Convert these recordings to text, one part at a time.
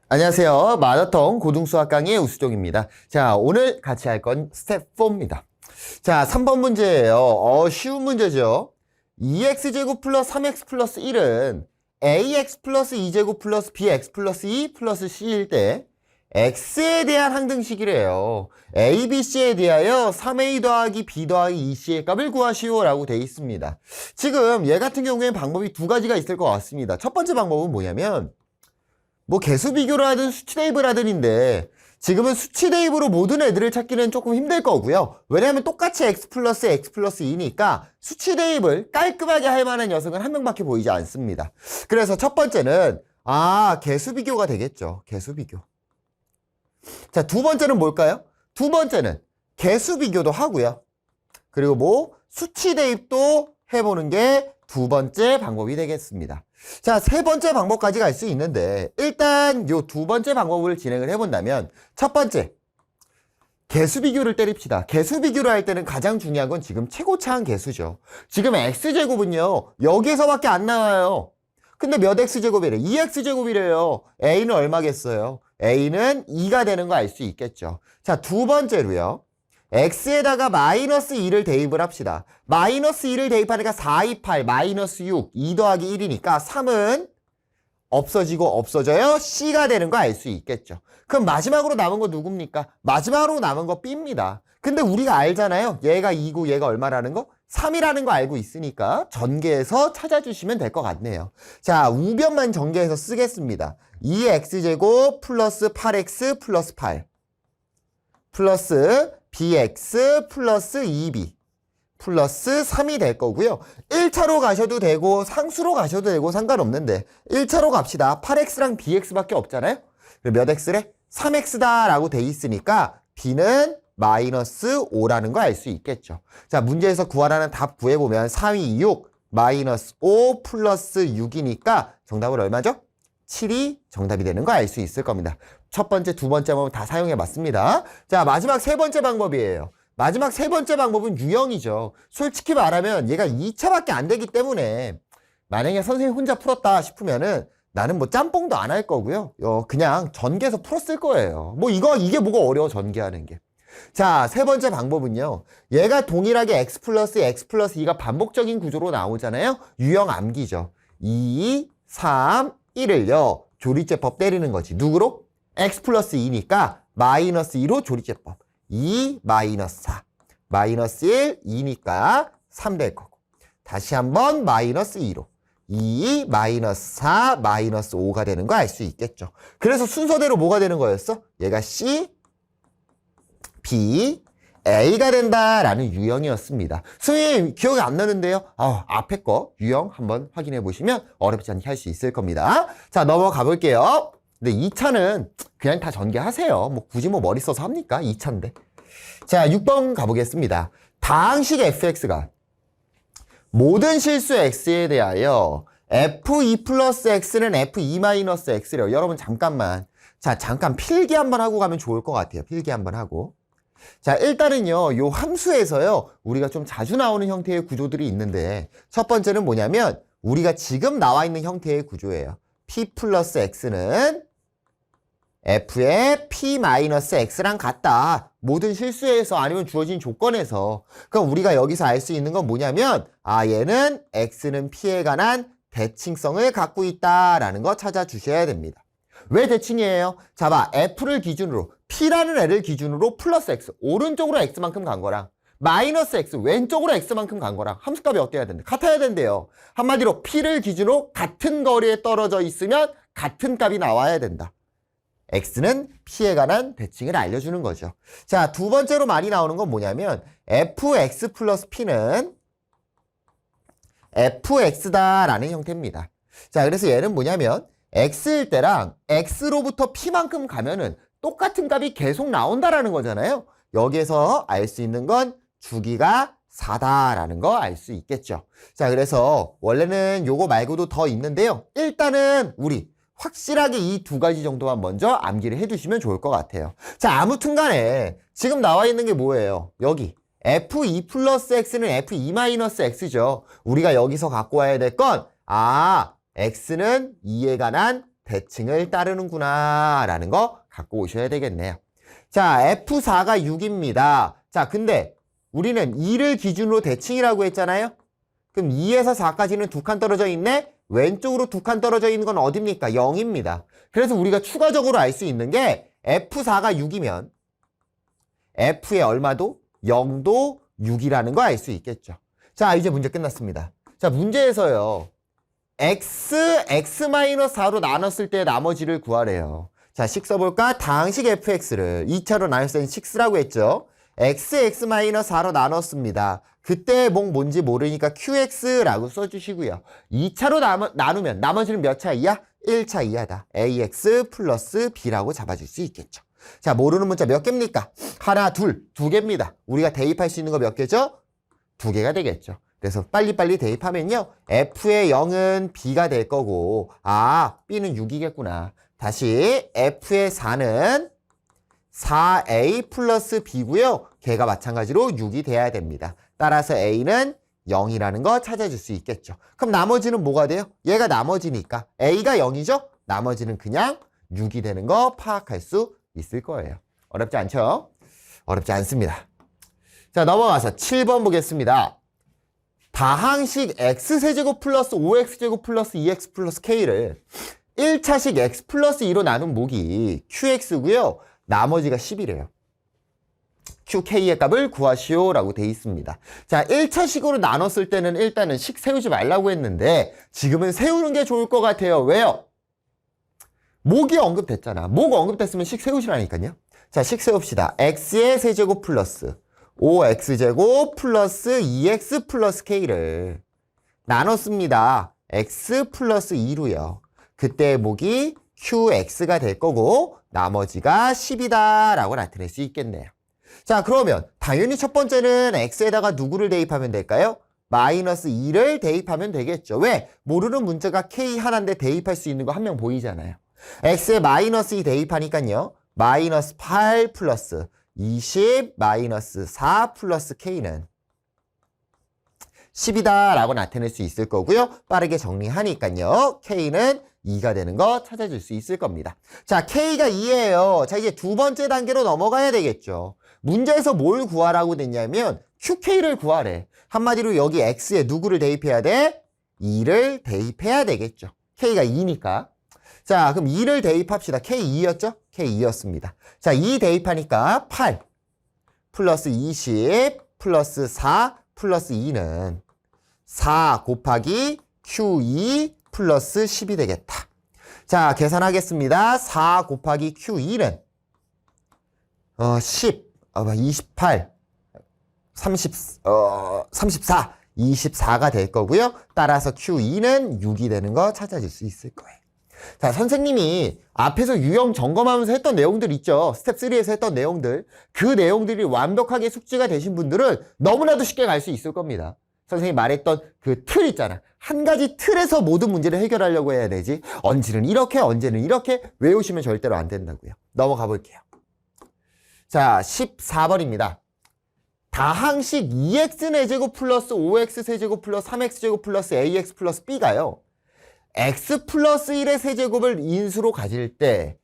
안녕하세요. 마더텅 고등수학 강의의 우수종입니다. 자, 오늘 같이 할 건 스텝 4입니다. 자, 3번 문제예요. 쉬운 문제죠. 2x제곱 플러스 3x 플러스 1은 ax 플러스 2제곱 플러스 bx 플러스 2 플러스 c일 때 x에 대한 항등식이래요. a, b, c에 대하여 3a 더하기 b 더하기 2c의 값을 구하시오 라고 되어 있습니다. 지금 얘 같은 경우에는 방법이 두 가지가 있을 것 같습니다. 첫 번째 방법은 뭐냐면 뭐 개수 비교를 하든 수치 대입을 하든인데 지금은 수치 대입으로 모든 애들을 찾기는 조금 힘들 거고요. 왜냐하면 똑같이 x 플러스 2니까 수치 대입을 깔끔하게 할 만한 녀석은 한 명밖에 보이지 않습니다. 그래서 첫 번째는 개수 비교가 되겠죠. 개수 비교. 자, 두 번째는 뭘까요? 두 번째는 개수 비교도 하고요. 그리고 뭐 수치 대입도 해보는 게 두 번째 방법이 되겠습니다. 자, 세 번째 방법까지 갈 수 있는데 일단 요 두 번째 방법을 진행을 해본다면 첫 번째, 개수 비교를 때립시다. 개수 비교를 할 때는 가장 중요한 건 지금 최고차항 개수죠. 지금 x제곱은요, 여기에서밖에 안 나와요. 근데 몇 x제곱이래? 2x제곱이래요. a는 얼마겠어요? a는 2가 되는 거 알 수 있겠죠. 자, 두 번째로요. x에다가 마이너스 2를 대입을 합시다. 마이너스 2를 대입하니까 4, 2, 8, 마이너스 6, 2 더하기 1이니까 3은 없어지고 없어져요. c가 되는 거 알 수 있겠죠. 그럼 마지막으로 남은 거 누굽니까? 마지막으로 남은 거 b입니다. 근데 우리가 알잖아요. 얘가 2고 얘가 얼마라는 거? 3이라는 거 알고 있으니까 전개해서 찾아주시면 될 것 같네요. 자, 우변만 전개해서 쓰겠습니다. 2x제곱 플러스 8x 플러스 8 플러스 bx 플러스 2b 플러스 3이 될 거고요. 1차로 가셔도 되고 상수로 가셔도 되고 상관없는데 1차로 갑시다. 8x랑 bx밖에 없잖아요. 몇 x래? 3x다 라고 돼 있으니까 b는 마이너스 5라는 거 알 수 있겠죠. 자, 문제에서 구하라는 답 구해보면 3, 2, 6 마이너스 5 플러스 6이니까 정답은 얼마죠? 7이 정답이 되는 거 알 수 있을 겁니다. 첫 번째, 두 번째 방법 다 사용해 봤습니다. 자, 마지막 세 번째 방법이에요. 마지막 세 번째 방법은 유형이죠. 솔직히 말하면 얘가 2차밖에 안 되기 때문에 만약에 선생님 혼자 풀었다 싶으면은 나는 뭐 짬뽕도 안 할 거고요. 그냥 전개해서 풀었을 거예요. 뭐 이게 뭐가 어려워, 전개하는 게. 자, 세 번째 방법은요. 얘가 동일하게 x 플러스 2가 반복적인 구조로 나오잖아요. 유형 암기죠. 2, 3, 1을요. 조리제법 때리는 거지. 누구로? x 플러스 2니까 마이너스 2로 조리제법. 2 마이너스 4. 마이너스 1, 2니까 3 될 거고. 다시 한번 마이너스 2로. 2 마이너스 4 마이너스 5가 되는 거 알 수 있겠죠. 그래서 순서대로 뭐가 되는 거였어? 얘가 C, B, A가 된다라는 유형이었습니다. 선생님 기억이 안 나는데요. 앞에 거 유형 한번 확인해 보시면 어렵지 않게 할 수 있을 겁니다. 자, 넘어가 볼게요. 근데 2차는 그냥 다 전개하세요. 뭐 굳이 뭐 머리 써서 합니까? 2차인데. 자, 6번 가보겠습니다. 다항식 fx가 모든 실수 x에 대하여 f2 플러스 x는 f2 마이너스 x래요. 여러분 잠깐만. 자, 잠깐 필기 한번 하고 가면 좋을 것 같아요. 필기 한번 하고. 자, 일단은요, 요 함수에서요, 우리가 좀 자주 나오는 형태의 구조들이 있는데, 첫 번째는 뭐냐면, 우리가 지금 나와 있는 형태의 구조예요. p 플러스 x는 f의 p 마이너스 x랑 같다. 모든 실수에서 아니면 주어진 조건에서. 그럼 우리가 여기서 알 수 있는 건 뭐냐면, 얘는 x는 p에 관한 대칭성을 갖고 있다라는 거 찾아주셔야 됩니다. 왜 대칭이에요? 자, 봐. f를 기준으로, p라는 애를 기준으로 플러스 x, 오른쪽으로 x만큼 간 거랑 마이너스 x, 왼쪽으로 x만큼 간 거랑 함수값이 어때야 된대? 같아야 된대요. 한마디로 p를 기준으로 같은 거리에 떨어져 있으면 같은 값이 나와야 된다. x는 p에 관한 대칭을 알려주는 거죠. 자, 두 번째로 많이 나오는 건 뭐냐면 fx 플러스 p는 fx다라는 형태입니다. 자, 그래서 얘는 뭐냐면 x일 때랑 x로부터 p만큼 가면은 똑같은 값이 계속 나온다라는 거잖아요. 여기에서 알 수 있는 건 주기가 4다라는 거 알 수 있겠죠. 자, 그래서 원래는 요거 말고도 더 있는데요. 일단은 우리 확실하게 이 두 가지 정도만 먼저 암기를 해두시면 좋을 것 같아요. 자, 아무튼 간에 지금 나와 있는 게 뭐예요? 여기 f2 플러스 x는 f2 마이너스 x죠. 우리가 여기서 갖고 와야 될 건 x는 2에 관한 대칭을 따르는구나 라는 거 갖고 오셔야 되겠네요. 자, F4가 6입니다. 자, 근데 우리는 2를 기준으로 대칭이라고 했잖아요. 그럼 2에서 4까지는 2칸 떨어져 있네? 왼쪽으로 2칸 떨어져 있는 건 어딥니까? 0입니다. 그래서 우리가 추가적으로 알 수 있는 게 F4가 6이면 F의 얼마도? 0도 6이라는 거 알 수 있겠죠. 자, 이제 문제 끝났습니다. 자, 문제에서요. x-4로 나눴을 때 나머지를 구하래요. 자, 식 써볼까? 다항식 fx를 2차로 나눴을 때는 6라고 했죠. x-4로 나눴습니다. 그때 뭔지 모르니까 qx라고 써주시고요. 2차로 나누면 나머지는 몇 차 이하? 1차 이하다. ax 플러스 b라고 잡아줄 수 있겠죠. 자, 모르는 문자 몇 개입니까? 하나, 둘, 두 개입니다. 우리가 대입할 수 있는 거 몇 개죠? 두 개가 되겠죠. 그래서 빨리빨리 대입하면요. F의 0은 B가 될 거고, B는 6이겠구나. 다시 F의 4는 4A 플러스 B고요. 걔가 마찬가지로 6이 돼야 됩니다. 따라서 A는 0이라는 거 찾아줄 수 있겠죠. 그럼 나머지는 뭐가 돼요? 얘가 나머지니까 A가 0이죠? 나머지는 그냥 6이 되는 거 파악할 수 있을 거예요. 어렵지 않죠? 어렵지 않습니다. 자, 넘어가서 7번 보겠습니다. 다항식 x세제곱 플러스 5x제곱 플러스 2x 플러스 k를 1차식 x 플러스 2로 나눈 목이 qx고요. 나머지가 10이래요. qk의 값을 구하시오 라고 돼 있습니다. 자, 1차식으로 나눴을 때는 일단은 식 세우지 말라고 했는데 지금은 세우는 게 좋을 것 같아요. 왜요? 목이 언급됐잖아. 목 언급됐으면 식 세우시라니까요. 자, 식 세웁시다. x의 세제곱 플러스 5x제곱 플러스 2x 플러스 k를 나눴습니다. x 플러스 2로요. 그때 목이 qx가 될 거고 나머지가 10이다 라고 나타낼 수 있겠네요. 자, 그러면 당연히 첫 번째는 x에다가 누구를 대입하면 될까요? 마이너스 2를 대입하면 되겠죠. 왜? 모르는 문자가 k 하나인데 대입할 수 있는 거 한 명 보이잖아요. x에 마이너스 2 대입하니까요. 마이너스 8 플러스 20 마이너스 4 플러스 k는 10이다 라고 나타낼 수 있을 거고요. 빠르게 정리하니까요. k는 2가 되는 거 찾아줄 수 있을 겁니다. 자, k가 2예요. 자, 이제 두 번째 단계로 넘어가야 되겠죠. 문제에서 뭘 구하라고 됐냐면 qk를 구하래. 한마디로 여기 x에 누구를 대입해야 돼? 2를 대입해야 되겠죠. k가 2니까. 자, 그럼 2를 대입합시다. K2였죠? K2였습니다. 자, 2 대입하니까 8 플러스 20 플러스 4 플러스 2는 4 곱하기 Q2 플러스 10이 되겠다. 자, 계산하겠습니다. 4 곱하기 Q2는 10, 28, 34, 24가 될 거고요. 따라서 Q2는 6이 되는 거 찾아줄 수 있을 거예요. 자, 선생님이 앞에서 유형 점검하면서 했던 내용들 있죠. 스텝 3에서 했던 내용들. 그 내용들이 완벽하게 숙지가 되신 분들은 너무나도 쉽게 갈 수 있을 겁니다. 선생님이 말했던 그 틀 있잖아. 한 가지 틀에서 모든 문제를 해결하려고 해야 되지. 언제는 이렇게, 언제는 이렇게 외우시면 절대로 안 된다고요. 넘어가 볼게요. 자, 14번입니다. 다항식 2x제곱 플러스 5x세제곱 플러스 3x제곱 플러스 ax 플러스 b가요. x 플러스 1의 세제곱을 인수로 가질 때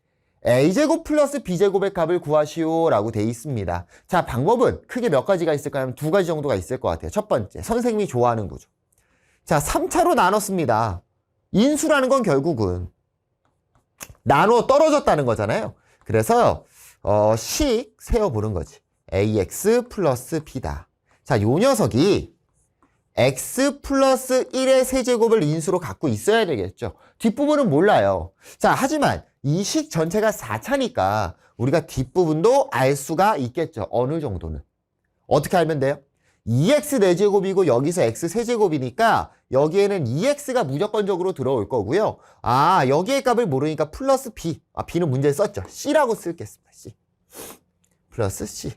a제곱 플러스 b제곱의 값을 구하시오 라고 돼 있습니다. 자, 방법은 크게 몇 가지가 있을까요? 하면 두 가지 정도가 있을 것 같아요. 첫 번째, 선생님이 좋아하는 구조. 자, 3차로 나눴습니다. 인수라는 건 결국은 나누어 떨어졌다는 거잖아요. 그래서 식 세어보는 거지. ax 플러스 b다. 자, 요 녀석이 x 플러스 1의 세제곱을 인수로 갖고 있어야 되겠죠. 뒷부분은 몰라요. 자, 하지만 이 식 전체가 4차니까 우리가 뒷부분도 알 수가 있겠죠. 어느 정도는. 어떻게 알면 돼요? 2x 4제곱이고 여기서 x 세제곱이니까 여기에는 2x가 무조건적으로 들어올 거고요. 여기의 값을 모르니까 플러스 b. b는 문제에 썼죠. c라고 쓸겠습니다. c. 플러스 c.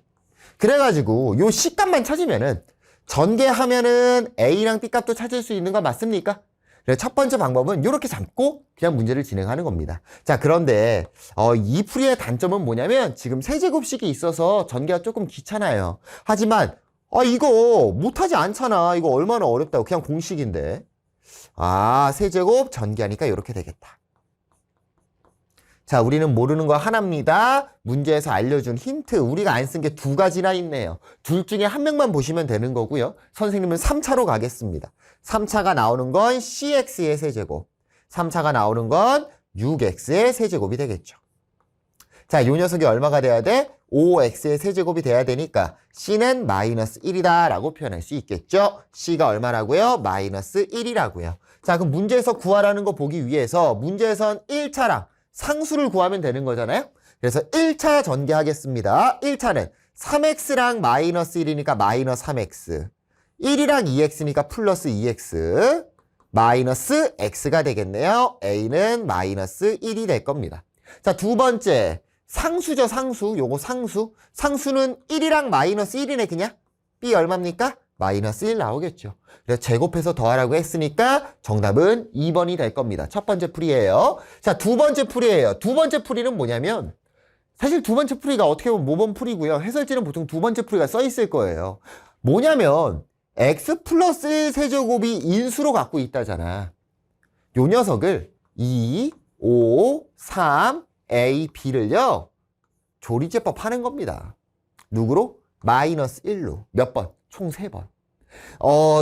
그래가지고 요 c 값만 찾으면은 전개하면은 A랑 B 값도 찾을 수 있는 거 맞습니까? 그래서 첫 번째 방법은 이렇게 잡고 그냥 문제를 진행하는 겁니다. 자, 그런데 이 풀이의 단점은 뭐냐면 지금 세제곱식이 있어서 전개가 조금 귀찮아요. 하지만 이거 못하지 않잖아. 이거 얼마나 어렵다고. 그냥 공식인데. 세제곱 전개하니까 이렇게 되겠다. 자, 우리는 모르는 거 하나입니다. 문제에서 알려준 힌트. 우리가 안 쓴 게 두 가지나 있네요. 둘 중에 한 명만 보시면 되는 거고요. 선생님은 3차로 가겠습니다. 3차가 나오는 건 cx의 세제곱. 3차가 나오는 건 6x의 세제곱이 되겠죠. 자, 이 녀석이 얼마가 돼야 돼? 5x의 세제곱이 돼야 되니까 c는 마이너스 1이다 라고 표현할 수 있겠죠. c가 얼마라고요? 마이너스 1이라고요. 자, 그럼 문제에서 구하라는 거 보기 위해서 문제에선 1차랑 상수를 구하면 되는 거잖아요. 그래서 1차 전개하겠습니다. 1차는 3x랑 마이너스 1이니까 마이너스 3x, 1이랑 2x니까 플러스 2x, 마이너스 x가 되겠네요. a는 마이너스 1이 될 겁니다. 자, 두 번째 상수죠. 상수. 요거 상수. 상수는 1이랑 마이너스 1이네 그냥. b 얼마입니까? 마이너스 1 나오겠죠. 그래서 제곱해서 더하라고 했으니까 정답은 2번이 될 겁니다. 첫 번째 풀이에요. 자, 두 번째 풀이에요. 두 번째 풀이는 뭐냐면 사실 두 번째 풀이가 어떻게 보면 모범 풀이고요. 해설지는 보통 두 번째 풀이가 써 있을 거예요. 뭐냐면 x 플러스 1 세제곱이 인수로 갖고 있다잖아. 요 녀석을 2, 5, 3, a, b를요. 조리제법 하는 겁니다. 누구로? 마이너스 1로. 몇 번? 총 3번.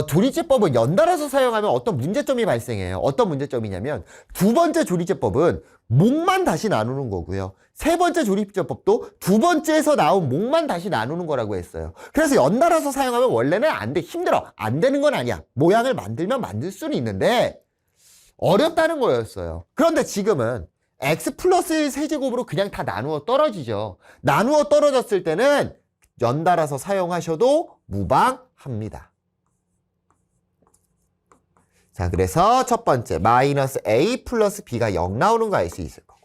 조리제법은 연달아서 사용하면 어떤 문제점이 발생해요. 어떤 문제점이냐면 두 번째 조리제법은 목만 다시 나누는 거고요. 세 번째 조리제법도 두 번째에서 나온 목만 다시 나누는 거라고 했어요. 그래서 연달아서 사용하면 원래는 안 돼. 힘들어. 안 되는 건 아니야. 모양을 만들면 만들 수는 있는데 어렵다는 거였어요. 그런데 지금은 x 플러스 1 세제곱으로 그냥 다 나누어 떨어지죠. 나누어 떨어졌을 때는 연달아서 사용하셔도 무방합니다. 자, 그래서 첫 번째 마이너스 a 플러스 b가 0 나오는 거 알 수 있을 거고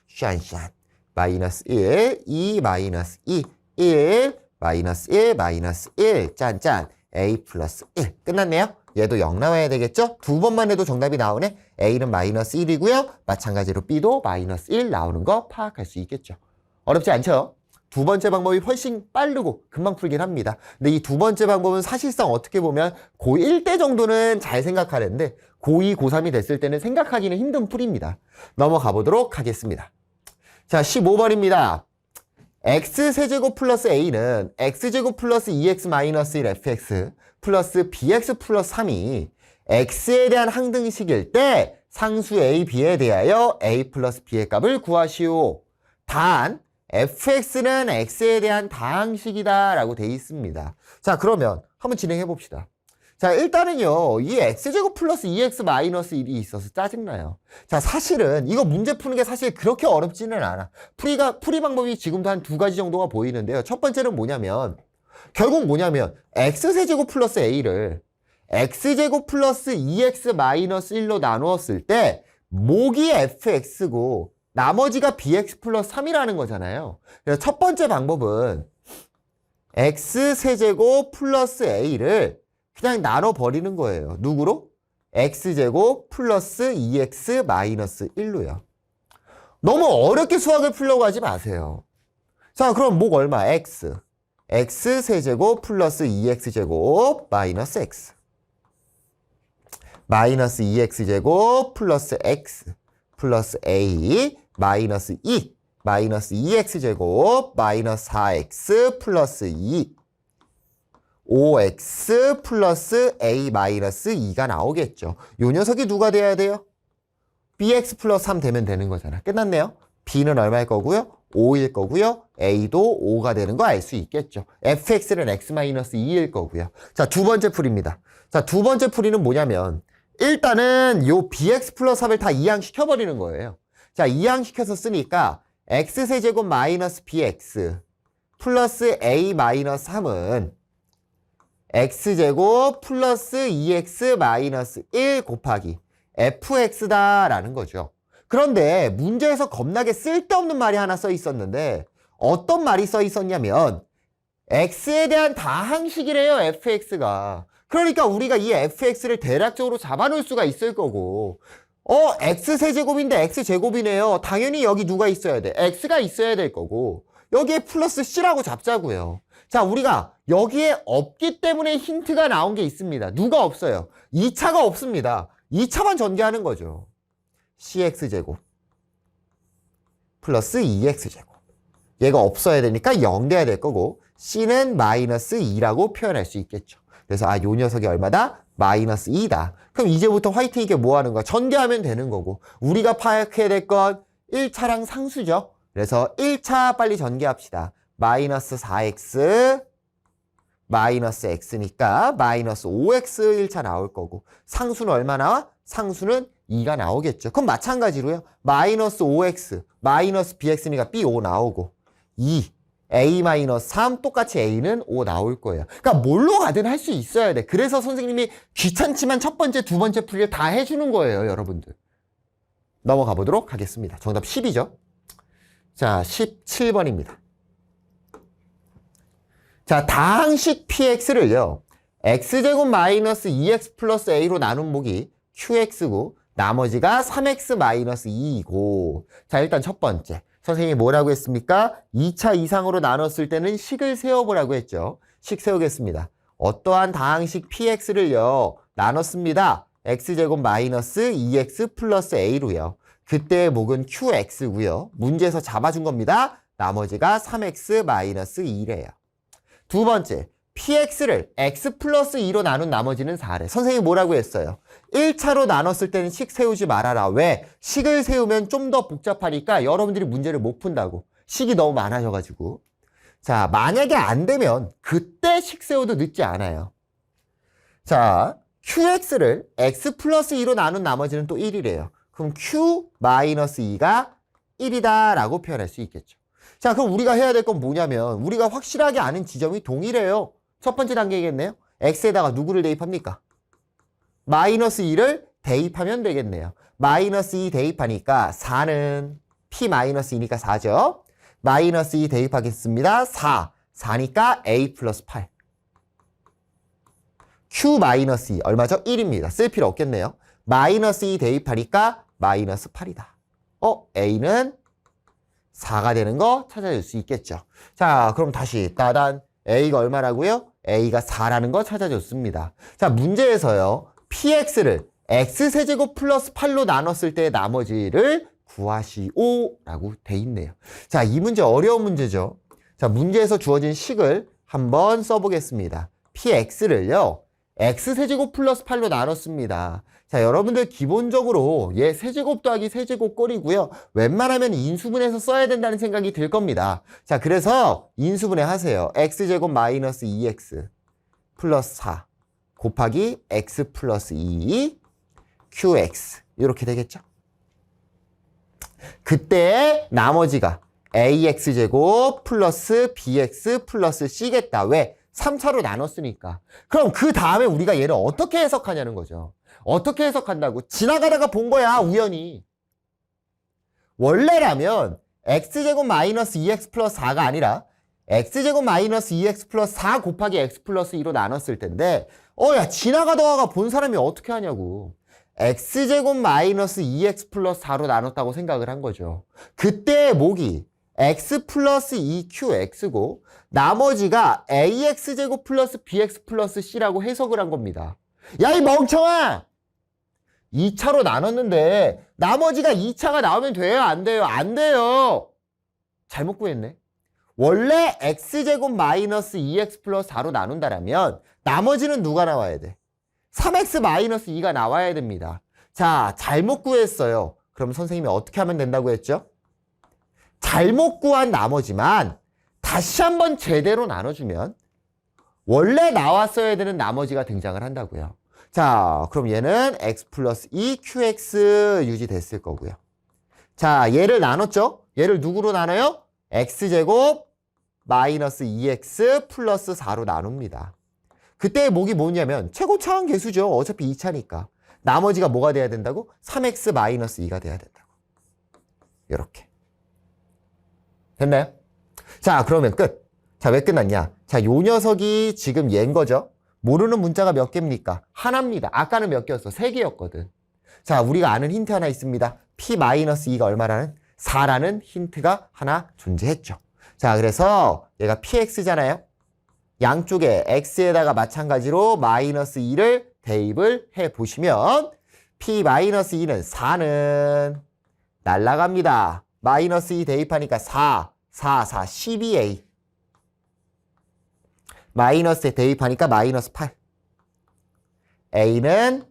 샨 마이너스 1, 2 마이너스 2, 1 마이너스 1 마이너스 1 짠짠 a 플러스 1 끝났네요. 얘도 0 나와야 되겠죠? 두 번만 해도 정답이 나오네. a는 마이너스 1이고요. 마찬가지로 b도 마이너스 1 나오는 거 파악할 수 있겠죠. 어렵지 않죠? 두 번째 방법이 훨씬 빠르고 금방 풀긴 합니다. 근데 이 두 번째 방법은 사실상 어떻게 보면 고1 때 정도는 잘 생각하는데 고2, 고3이 됐을 때는 생각하기는 힘든 풀입니다. 넘어가 보도록 하겠습니다. 자, 15번입니다. x세제곱 플러스 a는 x제곱 플러스 2x 마이너스 1 fx 플러스 bx 플러스 3이 x에 대한 항등식일 때 상수 a, b에 대하여 a 플러스 b의 값을 구하시오. 단 fx는 x에 대한 다항식이다 라고 돼 있습니다. 자, 그러면 한번 진행해 봅시다. 자, 일단은요, 이 x제곱 플러스 2x 마이너스 1이 있어서 짜증나요. 자, 사실은 이거 문제 푸는 게 사실 그렇게 어렵지는 않아. 풀이 방법이 지금도 한 두 가지 정도가 보이는데요. 첫 번째는 뭐냐면 결국 뭐냐면 x세제곱 플러스 a를 x제곱 플러스 2x 마이너스 1로 나누었을 때 목이 fx고 나머지가 bx 플러스 3이라는 거잖아요. 그래서 첫 번째 방법은 x세제곱 플러스 a를 그냥 나눠버리는 거예요. 누구로? x제곱 플러스 2x 마이너스 1로요. 너무 어렵게 수학을 풀려고 하지 마세요. 자, 그럼 목 얼마? x세제곱 플러스 2x제곱 마이너스 x 마이너스 2x제곱 플러스 x 플러스 a 마이너스 2 마이너스 2x제곱 마이너스 4x 플러스 2 5x 플러스 a 마이너스 2가 나오겠죠. 요 녀석이 누가 돼야 돼요? bx 플러스 3 되면 되는 거잖아. 끝났네요. b는 얼마일 거고요? 5일 거고요. a도 5가 되는 거 알 수 있겠죠. fx는 x 마이너스 2일 거고요. 자, 두 번째 풀이입니다. 자, 두 번째 풀이는 뭐냐면 일단은 요 bx 플러스 3을 다 이항시켜버리는 거예요. 자, 이항시켜서 쓰니까 x세제곱 마이너스 bx 플러스 a 마이너스 3은 x제곱 플러스 2x 마이너스 1 곱하기 fx다라는 거죠. 그런데 문제에서 겁나게 쓸데없는 말이 하나 써 있었는데 어떤 말이 써 있었냐면 x에 대한 다항식이래요, fx가. 그러니까 우리가 이 fx를 대략적으로 잡아놓을 수가 있을 거고 x세제곱인데 x제곱이네요. 당연히 여기 누가 있어야 돼? x가 있어야 될 거고 여기에 플러스 c라고 잡자고요. 자, 우리가 여기에 없기 때문에 힌트가 나온 게 있습니다. 누가 없어요? 2차가 없습니다. 2차만 전개하는 거죠. cx제곱 플러스 2x제곱. 얘가 없어야 되니까 0 돼야 될 거고 c는 마이너스 2라고 표현할 수 있겠죠. 그래서 요 녀석이 얼마다? 마이너스 2다. 그럼 이제부터 화이팅 있게 뭐 하는 거야? 전개하면 되는 거고 우리가 파악해야 될 건 1차랑 상수죠. 그래서 1차 빨리 전개합시다. 마이너스 4x 마이너스 x니까 마이너스 5x 1차 나올 거고 상수는 얼마 나와? 상수는 2가 나오겠죠. 그럼 마찬가지로요. 마이너스 5x 마이너스 bx니까 b5 나오고 2 a-3 똑같이 a는 5 나올 거예요. 그러니까 뭘로 가든 할 수 있어야 돼. 그래서 선생님이 귀찮지만 첫 번째, 두 번째 풀이를 다 해주는 거예요, 여러분들. 넘어가 보도록 하겠습니다. 정답 10이죠. 자, 17번입니다. 자, 다항식 px를요. x제곱 마이너스 2x 플러스 a로 나눈 목이 qx고 나머지가 3x 마이너스 2이고 자, 일단 첫 번째. 선생님이 뭐라고 했습니까? 2차 이상으로 나눴을 때는 식을 세워보라고 했죠. 식 세우겠습니다. 어떠한 다항식 px를요. 나눴습니다. x제곱 마이너스 2x 플러스 a로요. 그때의 목은 qx고요. 문제에서 잡아준 겁니다. 나머지가 3x 마이너스 2래요. 두 번째, px를 x 플러스 2로 나눈 나머지는 4래. 선생님이 뭐라고 했어요? 1차로 나눴을 때는 식 세우지 말아라. 왜? 식을 세우면 좀 더 복잡하니까 여러분들이 문제를 못 푼다고. 식이 너무 많아져가지고. 자, 만약에 안 되면 그때 식 세워도 늦지 않아요. 자, qx를 x 플러스 2로 나눈 나머지는 또 1이래요. 그럼 q 마이너스 2가 1이다 라고 표현할 수 있겠죠. 자, 그럼 우리가 해야 될 건 뭐냐면 우리가 확실하게 아는 지점이 동일해요. 첫 번째 단계겠네요. x에다가 누구를 대입합니까? 마이너스 2를 대입하면 되겠네요. 마이너스 2 대입하니까 4는 p 마이너스 2니까 4죠. 마이너스 2 대입하겠습니다. 4니까 a 플러스 8. q 마이너스 2 얼마죠? 1입니다. 쓸 필요 없겠네요. 마이너스 2 대입하니까 마이너스 8이다. a는 4가 되는 거 찾아낼 수 있겠죠. 자, 그럼 다시 따단 a가 얼마라고요? a가 4라는 거 찾아줬습니다. 자, 문제에서요. px를 x세제곱 플러스 8로 나눴을 때 나머지를 구하시오라고 돼 있네요. 자, 이 문제 어려운 문제죠. 자, 문제에서 주어진 식을 한번 써보겠습니다. px를요. x세제곱 플러스 8로 나눴습니다. 자, 여러분들 기본적으로 얘 세제곱 더하기 세제곱 꼴이고요. 웬만하면 인수분해서 써야 된다는 생각이 들 겁니다. 자, 그래서 인수분해 하세요. x제곱 마이너스 2x 플러스 4 곱하기 x 플러스 2 qx 이렇게 되겠죠. 그때 나머지가 ax제곱 플러스 bx 플러스 c겠다. 왜? 3차로 나눴으니까. 그럼 그 다음에 우리가 얘를 어떻게 해석하냐는 거죠. 어떻게 해석한다고? 지나가다가 본 거야, 우연히. 원래라면 x제곱 마이너스 2x 플러스 4가 아니라 x제곱 마이너스 2x 플러스 4 곱하기 x 플러스 2로 나눴을 텐데 야, 지나가다가 본 사람이 어떻게 하냐고. x제곱 마이너스 2x 플러스 4로 나눴다고 생각을 한 거죠. 그때의 목이 x 플러스 2qx고 나머지가 ax제곱 플러스 bx 플러스 c라고 해석을 한 겁니다. 야, 이 멍청아! 2차로 나눴는데 나머지가 2차가 나오면 돼요? 안 돼요? 안 돼요! 잘못 구했네. 원래 x제곱 마이너스 2x 플러스 4로 나눈다라면 나머지는 누가 나와야 돼? 3x 마이너스 2가 나와야 됩니다. 자, 잘못 구했어요. 그럼 선생님이 어떻게 하면 된다고 했죠? 잘못 구한 나머지만 다시 한번 제대로 나눠주면 원래 나왔어야 되는 나머지가 등장을 한다고요. 자, 그럼 얘는 x 플러스 2qx 유지됐을 거고요. 자, 얘를 나눴죠? 얘를 누구로 나눠요? x제곱 마이너스 2x 플러스 4로 나눕니다. 그때의 목이 뭐냐면 최고차항 계수죠. 어차피 2차니까. 나머지가 뭐가 돼야 된다고? 3x 마이너스 2가 돼야 된다고. 이렇게. 됐나요? 자, 그러면 끝. 자, 왜 끝났냐? 자, 요 녀석이 지금 얘인 거죠. 모르는 문자가 몇 개입니까? 하나입니다. 아까는 몇 개였어? 3개였거든. 자, 우리가 아는 힌트 하나 있습니다. p-2가 얼마라는? 4라는 힌트가 하나 존재했죠. 자, 그래서 얘가 px잖아요. 양쪽에 x에다가 마찬가지로 마이너스 2를 대입을 해보시면 p-2는 4는 날라갑니다. 마이너스 2 대입하니까 4, 4, 4, 12a. 마이너스에 대입하니까 마이너스 8. a는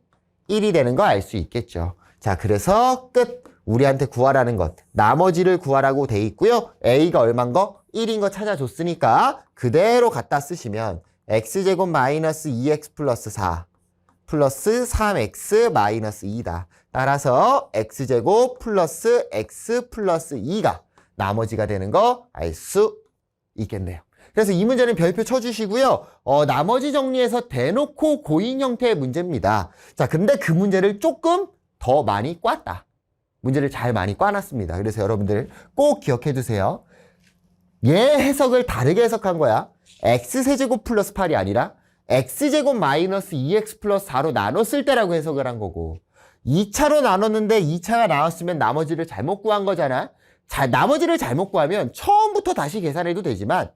1이 되는 거 알 수 있겠죠. 자, 그래서 끝. 우리한테 구하라는 것. 나머지를 구하라고 돼 있고요. a가 얼만 거? 1인 거 찾아줬으니까 그대로 갖다 쓰시면 x제곱 마이너스 2x 플러스 4 플러스 3x 마이너스 2다. 따라서 x제곱 플러스 x 플러스 2가 나머지가 되는 거 알 수 있겠네요. 그래서 이 문제는 별표 쳐주시고요. 나머지 정리해서 대놓고 고인 형태의 문제입니다. 자, 근데 그 문제를 조금 더 많이 꽈다. 문제를 잘 많이 꽈놨습니다. 그래서 여러분들 꼭 기억해 두세요. 얘 해석을 다르게 해석한 거야. x세제곱 플러스 8이 아니라 x제곱 마이너스 2x 플러스 4로 나눴을 때라고 해석을 한 거고 2차로 나눴는데 2차가 나왔으면 나머지를 잘못 구한 거잖아. 나머지를 잘못 구하면 처음부터 다시 계산해도 되지만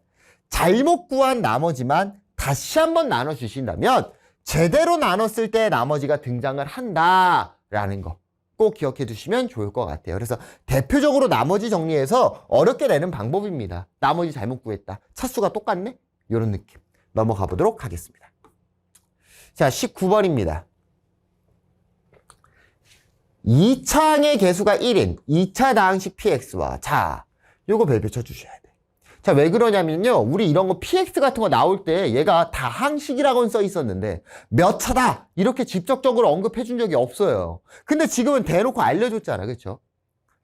잘못 구한 나머지만 다시 한번 나눠주신다면 제대로 나눴을 때 나머지가 등장을 한다라는 거 꼭 기억해 두시면 좋을 것 같아요. 그래서 대표적으로 나머지 정리해서 어렵게 내는 방법입니다. 나머지 잘못 구했다. 차수가 똑같네? 이런 느낌. 넘어가 보도록 하겠습니다. 자, 19번입니다. 2차항의 개수가 1인 2차 다항식 px와 자, 요거 별표 쳐주셔야 돼. 자, 왜 그러냐면요. 우리 이런 거 px 같은 거 나올 때 얘가 다항식이라고는 써 있었는데 몇 차다 이렇게 직접적으로 언급해 준 적이 없어요. 근데 지금은 대놓고 알려줬잖아. 그렇죠?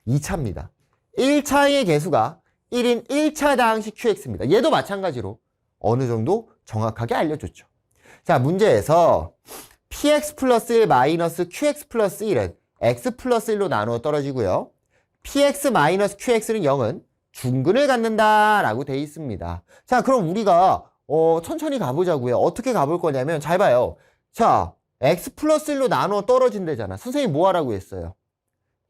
2차입니다. 1차의 개수가 1인 1차 다항식 qx입니다. 얘도 마찬가지로 어느 정도 정확하게 알려줬죠. 자, 문제에서 px 플러스 1 마이너스 qx 플러스 1은 x 플러스 1로 나누어 떨어지고요. px 마이너스 qx는 0은 중근을 갖는다라고 돼 있습니다. 자, 그럼 우리가 천천히 가보자고요. 어떻게 가볼 거냐면 잘 봐요. 자, x 플러스 1로 나누어 떨어진대잖아. 선생님 뭐 하라고 했어요?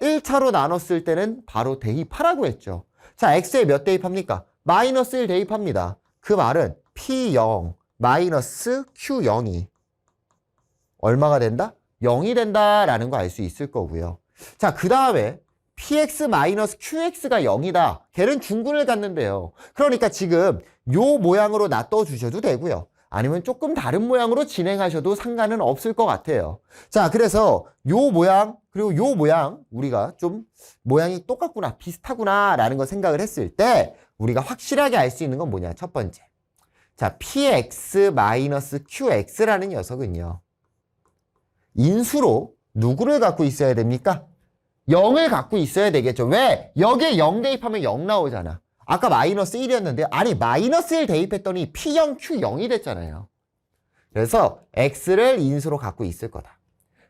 1차로 나눴을 때는 바로 대입하라고 했죠. 자, x에 몇 대입합니까? 마이너스 1 대입합니다. 그 말은 p0 마이너스 q0이 얼마가 된다? 0이 된다라는 거 알 수 있을 거고요. 자, 그 다음에 px-qx가 0이다. 걔는 중근을 갖는데요. 그러니까 지금 요 모양으로 놔둬주셔도 되고요. 아니면 조금 다른 모양으로 진행하셔도 상관은 없을 것 같아요. 자, 그래서 요 모양 그리고 요 모양 우리가 좀 모양이 똑같구나 비슷하구나 라는 거 생각을 했을 때 우리가 확실하게 알 수 있는 건 뭐냐. 첫 번째, 자, px-qx라는 녀석은요 인수로 누구를 갖고 있어야 됩니까? 0을 갖고 있어야 되겠죠. 왜? 여기에 0 대입하면 0 나오잖아. 아까 마이너스 1이었는데 아니 마이너스 1 대입했더니 P0, Q0이 됐잖아요. 그래서 X를 인수로 갖고 있을 거다.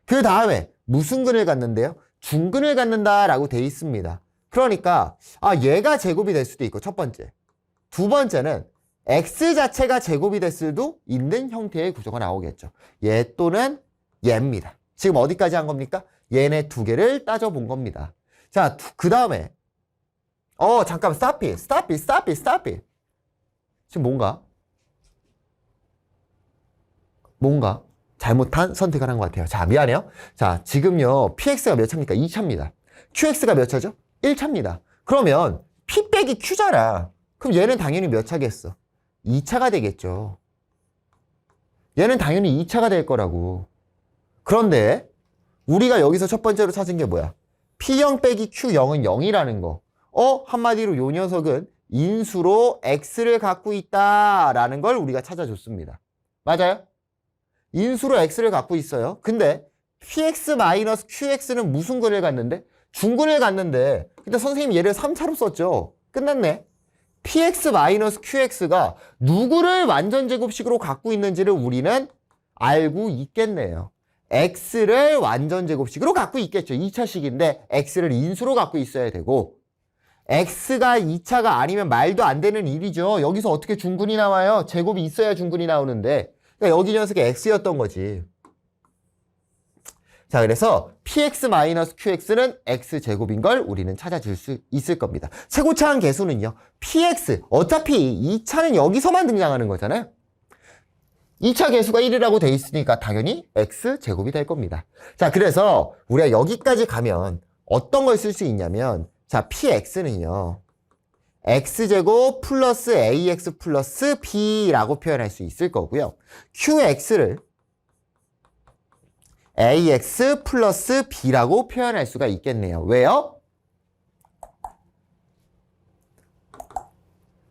그 다음에 무슨 근을 갖는데요? 중근을 갖는다라고 돼 있습니다. 그러니까 얘가 제곱이 될 수도 있고 첫 번째. 두 번째는 X 자체가 제곱이 될 수도 있는 형태의 구조가 나오겠죠. 얘 또는 얘입니다. 지금 어디까지 한 겁니까? 얘네 두 개를 따져본 겁니다. 자, 그 다음에 잠깐 stop it. 지금 뭔가 잘못한 선택을 한 것 같아요. 자, 미안해요. 자, 지금요 px가 몇 차입니까? 2차입니다. qx가 몇 차죠? 1차입니다. 그러면 p 빼기 q잖아. 그럼 얘는 당연히 몇 차겠어? 2차가 되겠죠. 얘는 당연히 2차가 될 거라고. 그런데 우리가 여기서 첫 번째로 찾은 게 뭐야? P0 빼기 Q0은 0이라는 거. 한마디로 요 녀석은 인수로 X를 갖고 있다라는 걸 우리가 찾아줬습니다. 맞아요? 인수로 X를 갖고 있어요. 근데 PX-QX는 무슨 근을 갖는데? 중근을 갖는데. 근데 선생님 얘를 3차로 썼죠. 끝났네. PX-QX가 누구를 완전제곱식으로 갖고 있는지를 우리는 알고 있겠네요. X를 완전제곱식으로 갖고 있겠죠. 2차식인데 X를 인수로 갖고 있어야 되고 X가 2차가 아니면 말도 안 되는 일이죠. 여기서 어떻게 중근이 나와요? 제곱이 있어야 중근이 나오는데 그러니까 여기 녀석이 X였던 거지. 자, 그래서 PX-QX는 X제곱인 걸 우리는 찾아줄 수 있을 겁니다. 최고차항 개수는요. PX, 어차피 2차는 여기서만 등장하는 거잖아요. 2차 개수가 1이라고 돼 있으니까 당연히 X제곱이 될 겁니다. 자, 그래서 우리가 여기까지 가면 어떤 걸 쓸 수 있냐면 자, px는요. x제곱 플러스 ax 플러스 b라고 표현할 수 있을 거고요. qx를 ax 플러스 b라고 표현할 수가 있겠네요. 왜요?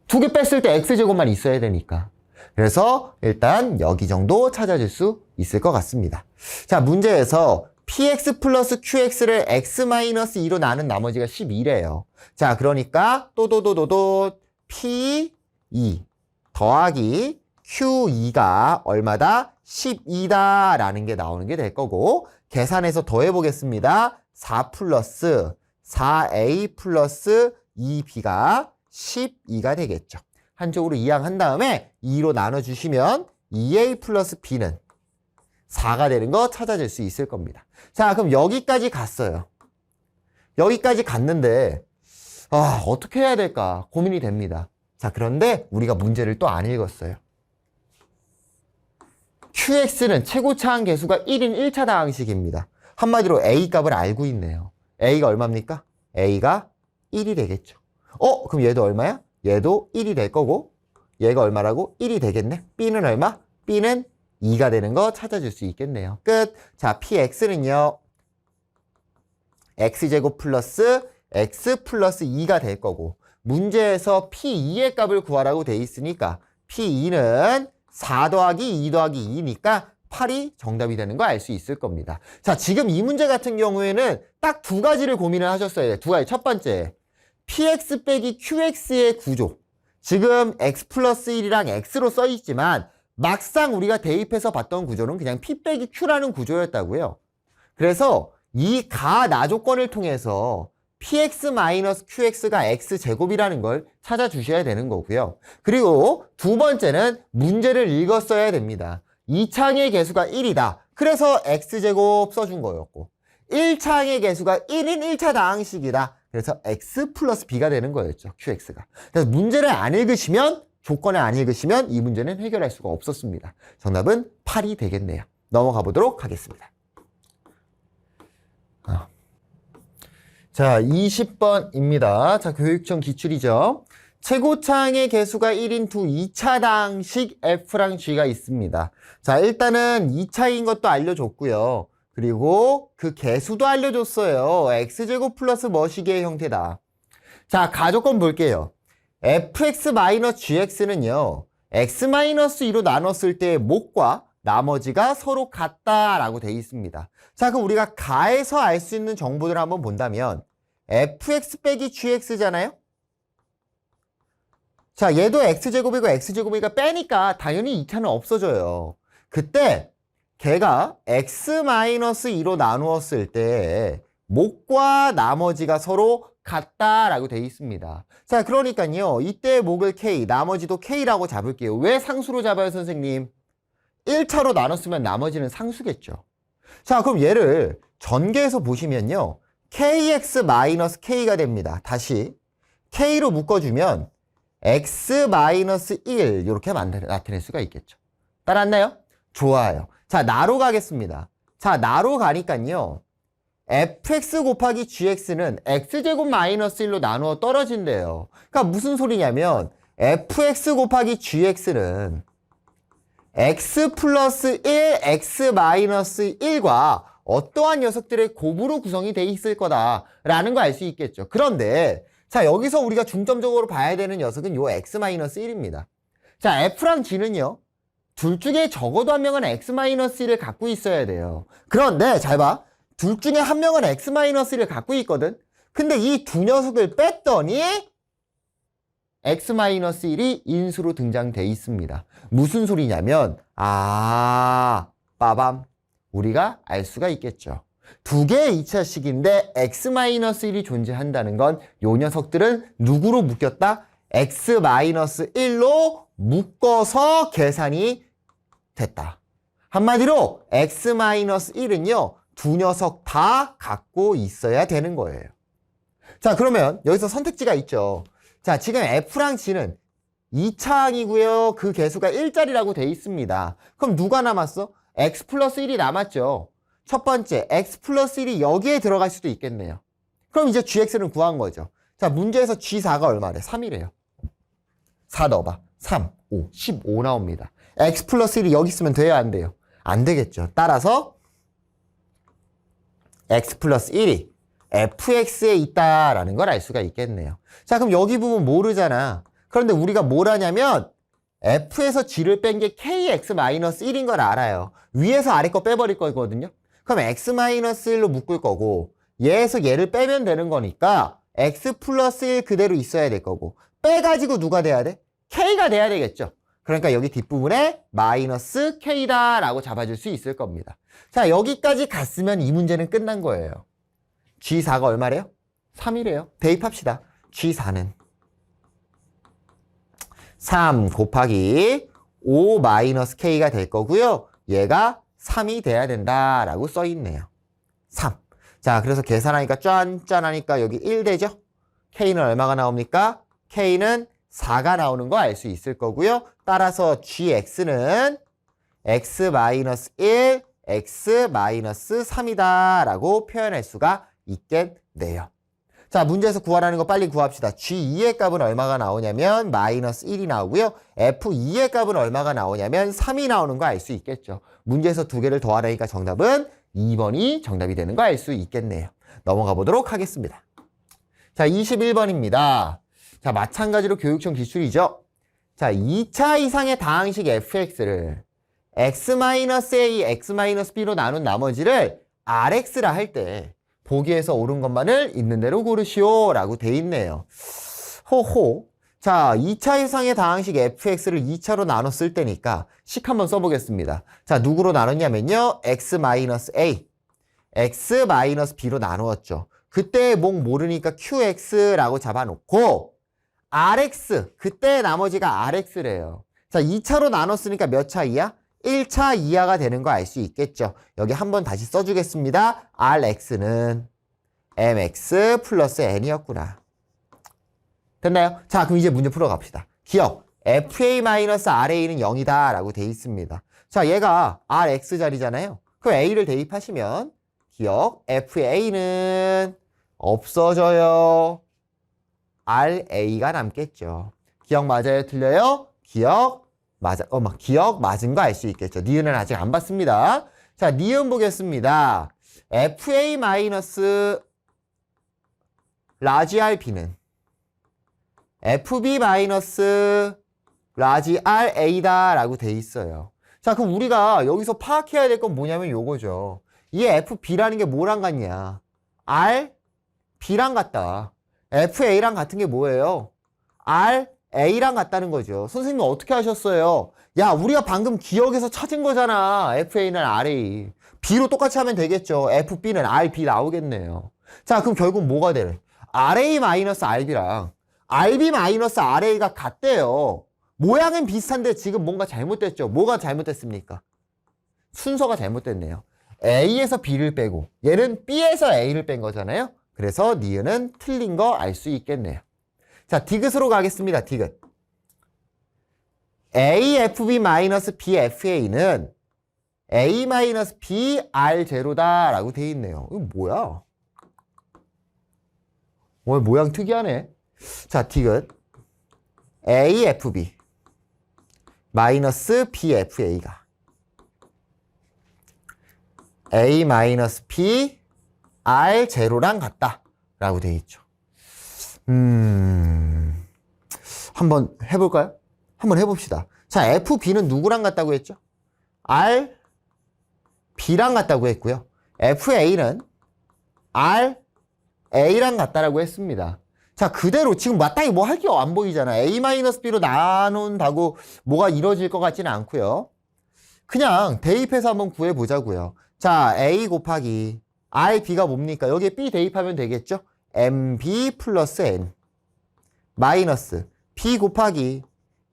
두 개 뺐을 때 x제곱만 있어야 되니까. 그래서 일단 여기 정도 찾아줄 수 있을 것 같습니다. 자, 문제에서 px 플러스 qx를 x-2로 나눈 나머지가 12래요. 자, 그러니까 또도도도도 p2 더하기 q2가 얼마다? 12다 라는 게 나오는 게 될 거고, 계산해서 더해보겠습니다. 4 플러스 4a 플러스 2b가 12가 되겠죠. 한쪽으로 이항한 다음에 2로 나눠주시면 2a 플러스 b는 4가 되는 거 찾아줄 수 있을 겁니다. 자, 그럼 여기까지 갔어요. 여기까지 갔는데 어떻게 해야 될까 고민이 됩니다. 자, 그런데 우리가 문제를 또 안 읽었어요. qx는 최고차항 계수가 1인 1차 다항식입니다. 한마디로 a 값을 알고 있네요. a가 얼마입니까? a가 1이 되겠죠. 그럼 얘도 얼마야? 얘도 1이 될 거고, 얘가 얼마라고? 1이 되겠네. b는 얼마? b는 2가 되는 거 찾아줄 수 있겠네요. 끝. 자, px는요. x제곱 플러스 x 플러스 2가 될 거고, 문제에서 p2의 값을 구하라고 돼 있으니까 p2는 4 더하기 2 더하기 2니까 8이 정답이 되는 거 알 수 있을 겁니다. 자, 지금 이 문제 같은 경우에는 딱 두 가지를 고민을 하셨어야 돼요. 두 가지. 첫 번째, px 빼기 qx의 구조. 지금 x 플러스 1이랑 x로 써 있지만 막상 우리가 대입해서 봤던 구조는 그냥 p 빼기 q라는 구조였다고요. 그래서 이 가나 조건을 통해서 px 마이너스 qx가 x제곱이라는 걸 찾아주셔야 되는 거고요. 그리고 두 번째는 문제를 읽었어야 됩니다. 2차항의 개수가 1이다. 그래서 x제곱 써준 거였고, 1차항의 개수가 1인 1차 다항식이다. 그래서 x 플러스 b가 되는 거였죠. qx가. 그래서 문제를 안 읽으시면, 조건을 안 읽으시면 이 문제는 해결할 수가 없었습니다. 정답은 8이 되겠네요. 넘어가 보도록 하겠습니다. 자, 20번입니다. 자, 교육청 기출이죠. 최고차항의 개수가 1인 2차 다항식 f랑 g가 있습니다. 자, 일단은 2차인 것도 알려줬고요. 그리고 그 개수도 알려줬어요. x제곱 플러스 머시기의 형태다. 자, 가조건 볼게요. fx-gx는요. x-2로 나눴을 때의 목과 나머지가 서로 같다라고 돼 있습니다. 자, 그럼 우리가 가에서 알 수 있는 정보들을 한번 본다면 fx 빼기 gx잖아요? 자, 얘도 x제곱이고 x제곱이니까 빼니까 당연히 2차는 없어져요. 그때 걔가 x-2로 나누었을 때 목과 나머지가 서로 같다라고 돼 있습니다. 자, 그러니까요. 이때 목을 k, 나머지도 k라고 잡을게요. 왜 상수로 잡아요, 선생님? 1차로 나눴으면 나머지는 상수겠죠. 자, 그럼 얘를 전개해서 보시면요. kx-k가 됩니다. 다시 k로 묶어주면 x-1 이렇게 나타낼 수가 있겠죠. 따랐나요? 좋아요. 자, 나로 가겠습니다. 자, 나로 가니까요. fx 곱하기 gx는 x제곱 마이너스 1로 나누어 떨어진대요. 그러니까 무슨 소리냐면 fx 곱하기 gx는 x 플러스 1, x 마이너스 1과 어떠한 녀석들의 곱으로 구성이 돼 있을 거다라는 거 알 수 있겠죠. 그런데 자, 여기서 우리가 중점적으로 봐야 되는 녀석은 요 x 마이너스 1입니다. 자, f랑 g는요. 둘 중에 적어도 한 명은 x-1을 갖고 있어야 돼요. 그런데 잘 봐. 둘 중에 한 명은 x-1을 갖고 있거든. 근데 이 두 녀석을 뺐더니 x-1이 인수로 등장돼 있습니다. 무슨 소리냐면 빠밤. 우리가 알 수가 있겠죠. 두 개의 2차식인데 x-1이 존재한다는 건 요 녀석들은 누구로 묶였다? x-1로 묶어서 계산이 됐다. 한마디로 x-1은요. 두 녀석 다 갖고 있어야 되는 거예요. 자, 그러면 여기서 선택지가 있죠. 자, 지금 f랑 g는 2차항이고요. 그 개수가 1짜리라고 돼 있습니다. 그럼 누가 남았어? x 플러스 1이 남았죠. 첫 번째 x 플러스 1이 여기에 들어갈 수도 있겠네요. 그럼 이제 gx는 구한 거죠. 자, 문제에서 g4가 얼마래? 3이래요. 4 넣어봐. 3, 5, 15 나옵니다. x 플러스 1이 여기 있으면 돼요? 안 돼요? 안 되겠죠. 따라서 x 플러스 1이 fx에 있다라는 걸 알 수가 있겠네요. 자, 그럼 여기 부분 모르잖아. 그런데 우리가 뭘 하냐면 f에서 g를 뺀 게 kx-1인 걸 알아요. 위에서 아래 거 빼버릴 거거든요. 그럼 x-1로 묶을 거고 얘에서 얘를 빼면 되는 거니까 x 플러스 1 그대로 있어야 될 거고 빼가지고 누가 돼야 돼? k가 돼야 되겠죠. 그러니까 여기 뒷부분에 마이너스 k다 라고 잡아줄 수 있을 겁니다. 자, 여기까지 갔으면 이 문제는 끝난 거예요. G4가 얼마래요? 3이래요. 대입합시다. G4는 3 곱하기 5 마이너스 k가 될 거고요. 얘가 3이 돼야 된다라고 써 있네요. 3. 자, 그래서 계산하니까 짠짠하니까 여기 1 되죠? k는 얼마가 나옵니까? k는 4가 나오는 거 알 수 있을 거고요. 따라서 gx는 x-1, x-3이다 라고 표현할 수가 있겠네요. 자, 문제에서 구하라는 거 빨리 구합시다. g2의 값은 얼마가 나오냐면 마이너스 1이 나오고요. f2의 값은 얼마가 나오냐면 3이 나오는 거 알 수 있겠죠. 문제에서 두 개를 더하라니까 정답은 2번이 정답이 되는 거 알 수 있겠네요. 넘어가 보도록 하겠습니다. 자, 21번입니다. 자, 마찬가지로 교육청 기출이죠. 자, 2차 이상의 다항식 fx를 x-a, x-b로 나눈 나머지를 rx라 할 때 보기에서 옳은 것만을 있는 대로 고르시오 라고 돼 있네요. 호호. 자, 2차 이상의 다항식 fx를 2차로 나눴을 때니까 식 한번 써보겠습니다. 자, 누구로 나눴냐면요. x-a, x-b로 나누었죠. 그때 목 모르니까 qx라고 잡아놓고 rx, 그때 나머지가 rx래요. 자, 2차로 나눴으니까 몇 차 이하? 1차 이하가 되는 거 알 수 있겠죠. 여기 한번 다시 써주겠습니다. rx는 mx 플러스 n이었구나. 됐나요? 자, 그럼 이제 문제 풀어갑시다. 기억, fa-ra는 0이다 라고 돼 있습니다. 자, 얘가 rx 자리잖아요. 그럼 a를 대입하시면 기억, fa는 없어져요. ra가 남겠죠. 기억 맞아요? 틀려요? 기억 맞아. 기억 맞은 거 알 수 있겠죠. 니은은 아직 안 봤습니다. 자, 니은 보겠습니다. fa 마이너스 라지 rb는 fb 마이너스 라지 ra다 라고 돼 있어요. 자, 그럼 우리가 여기서 파악해야 될 건 뭐냐면 요거죠. 이 fb라는 게 뭐랑 같냐? rb랑 같다. fa랑 같은 게 뭐예요? ra랑 같다는 거죠. 선생님은 어떻게 하셨어요? 야, 우리가 방금 기억에서 찾은 거잖아. fa는 ra. b로 똑같이 하면 되겠죠. fb는 rb 나오겠네요. 자, 그럼 결국 뭐가 되래? ra-rb랑 rb-ra가 같대요. 모양은 비슷한데 지금 뭔가 잘못됐죠. 뭐가 잘못됐습니까? 순서가 잘못됐네요. a에서 b를 빼고 얘는 b에서 a를 뺀 거잖아요. 그래서 니은은 틀린 거 알 수 있겠네요. 자, 디귿으로 가겠습니다. 디귿. AFB-BFA는 A-BR0다 라고 돼 있네요. 이거 뭐야? 오늘 모양 특이하네. 자, 디귿. AFB 마이너스 BFA가 A-B R0랑 같다 라고 돼 있죠. 한번 해볼까요? 한번 해봅시다. 자, FB는 누구랑 같다고 했죠? RB랑 같다고 했고요. FA는 RA랑 같다라고 했습니다. 자, 그대로 지금 마땅히 뭐 할 게 안 보이잖아. A-B로 나눈다고 뭐가 이루어질 것 같지는 않고요. 그냥 대입해서 한번 구해보자고요. 자, A 곱하기 RB가 뭡니까? 여기에 B 대입하면 되겠죠? MB 플러스 N 마이너스 B 곱하기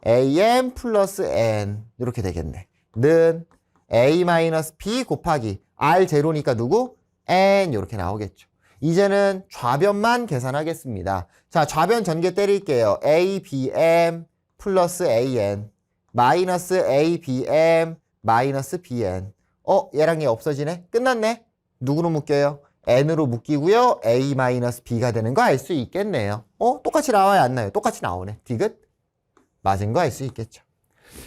AM 플러스 N 이렇게 되겠네. 는 A 마이너스 B 곱하기 R0니까 누구? N 이렇게 나오겠죠. 이제는 좌변만 계산하겠습니다. 자, 좌변 전개 때릴게요. ABM 플러스 AN 마이너스 ABM 마이너스 BN 얘랑 얘 없어지네? 끝났네? 누구로 묶여요? n으로 묶이고요. a-b가 되는 거 알 수 있겠네요. 똑같이 나와요, 안 나와요? 똑같이 나오네. 디귿? 맞은 거 알 수 있겠죠.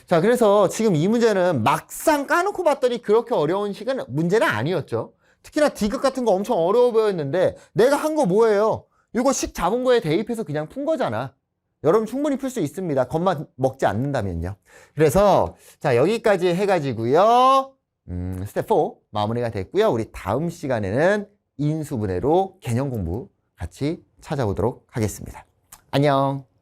자, 그래서 지금 이 문제는 막상 까놓고 봤더니 그렇게 어려운 문제는 아니었죠. 특히나 디귿 같은 거 엄청 어려워 보였는데 내가 한 거 뭐예요? 이거 식 잡은 거에 대입해서 그냥 푼 거잖아. 여러분 충분히 풀 수 있습니다. 겁만 먹지 않는다면요. 그래서 자, 여기까지 해가지고요. 스텝 4 마무리가 됐고요. 우리 다음 시간에는 인수분해로 개념 공부 같이 찾아보도록 하겠습니다. 안녕.